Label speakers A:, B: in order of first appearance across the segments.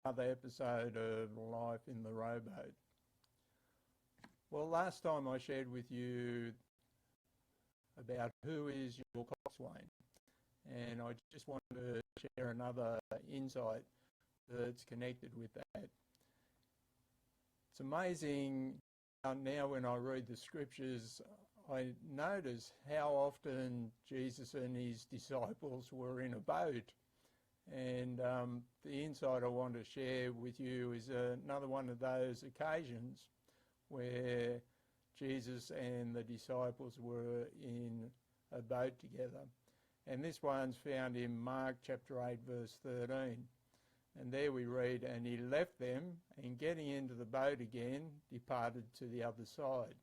A: another episode of Life in the Rowboat. Well, last time I shared with you about who is your coxswain, and I just wanted to share another insight that's connected with that. It's amazing how now when I read the scriptures, I notice how often Jesus and his disciples were in a boat. And the insight I want to share with you is another one of those occasions where Jesus and the disciples were in a boat together. And this one's found in Mark chapter 8 verse 13. And there we read, "And he left them, and getting into the boat again, departed to the other side."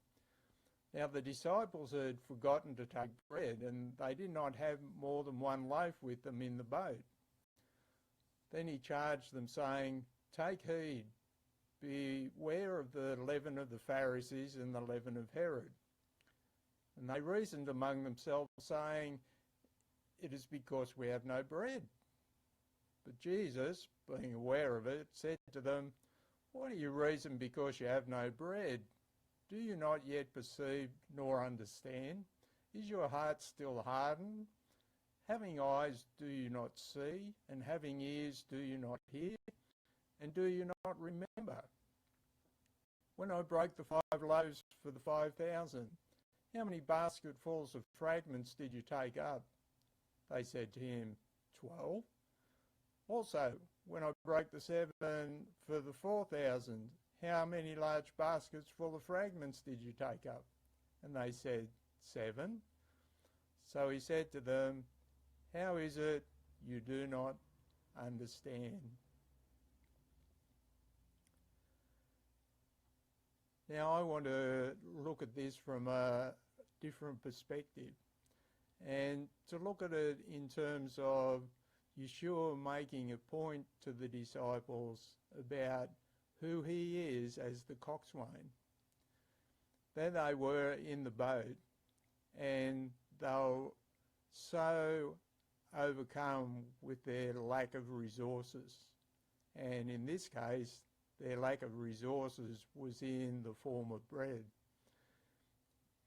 A: Now the disciples had forgotten to take bread, and they did not have more than one loaf with them in the boat. Then he charged them, saying, "Take heed, beware of the leaven of the Pharisees and the leaven of Herod." And they reasoned among themselves, saying, "It is because we have no bread." But Jesus, being aware of it, said to them, "Why do you reason because you have no bread? Do you not yet perceive nor understand? Is your heart still hardened? Having eyes, do you not see? And having ears, do you not hear? And do you not remember? When I broke the 5 loaves for the 5,000, how many basketfuls of fragments did you take up?" They said to him, 12. "Also, when I broke the 7 for the 4,000, how many large baskets full of fragments did you take up?" And they said, 7. So he said to them, "How is it you do not understand?" Now I want to look at this from a different perspective, and to look at it in terms of Yeshua making a point to the disciples about who he is as the coxswain. There they were in the boat, and they were so overcome with their lack of resources. And in this case, their lack of resources was in the form of bread.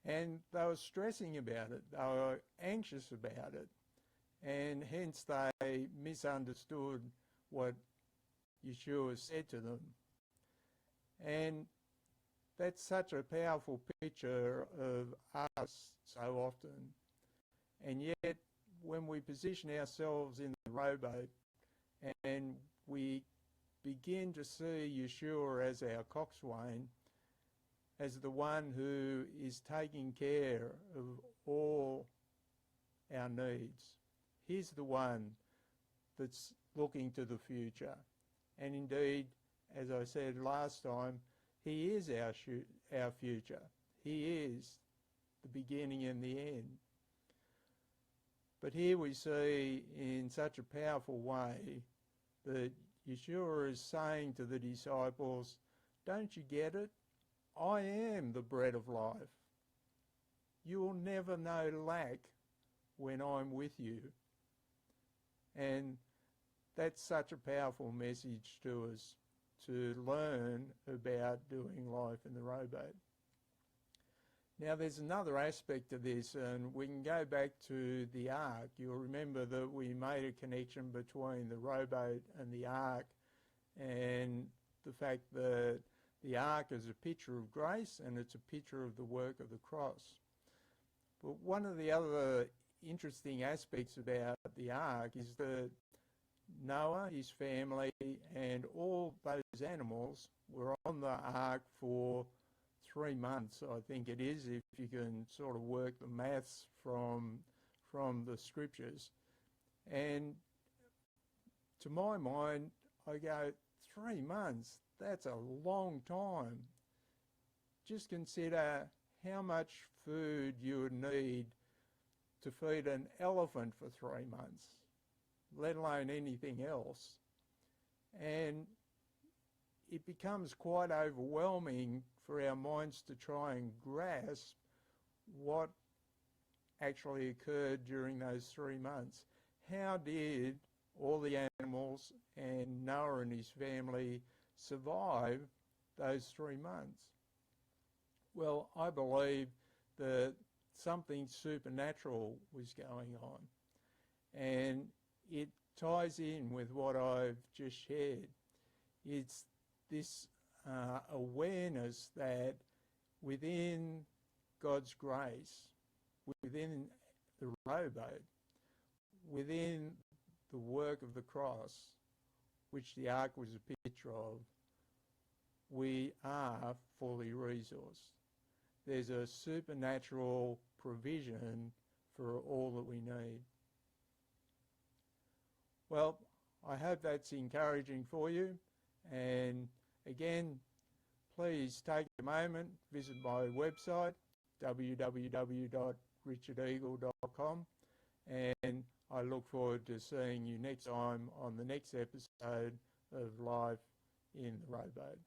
A: And they were stressing about it. They were anxious about it. And hence they misunderstood what Yeshua said to them. And that's such a powerful picture of us so often. And yet, when we position ourselves in the rowboat and we begin to see Yeshua as our coxswain, as the one who is taking care of all our needs, he's the one that's looking to the future. And indeed, as I said last time, he is our future. He is the beginning and the end. But here we see in such a powerful way that Yeshua is saying to the disciples, "Don't you get it? I am the bread of life. You will never know lack when I'm with you." And that's such a powerful message to us to learn about doing life in the rowboat. Now there's another aspect to this, and we can go back to the ark. You'll remember that we made a connection between the rowboat and the ark, and the fact that the ark is a picture of grace and it's a picture of the work of the cross. But one of the other interesting aspects about the ark is that Noah, his family, and all those animals were on the ark for 3 months, I think it is, if you can sort of work the maths from the scriptures. And to my mind, I go, 3 months, that's a long time. Just consider how much food you would need to feed an elephant for 3 months, let alone anything else. And it becomes quite overwhelming for our minds to try and grasp what actually occurred during those 3 months. How did all the animals, and Noah and his family survived those 3 months. Well, I believe that something supernatural was going on, and it ties in with what I've just shared. It's this awareness that within God's grace, within the rowboat, within the work of the cross, which the ark was a picture of, we are fully resourced. There's a supernatural provision for all that we need. Well, I hope that's encouraging for you. And again, please take a moment, visit my website, www.richardeagle.com, and I look forward to seeing you next time on the next episode of Life in the Rowboat.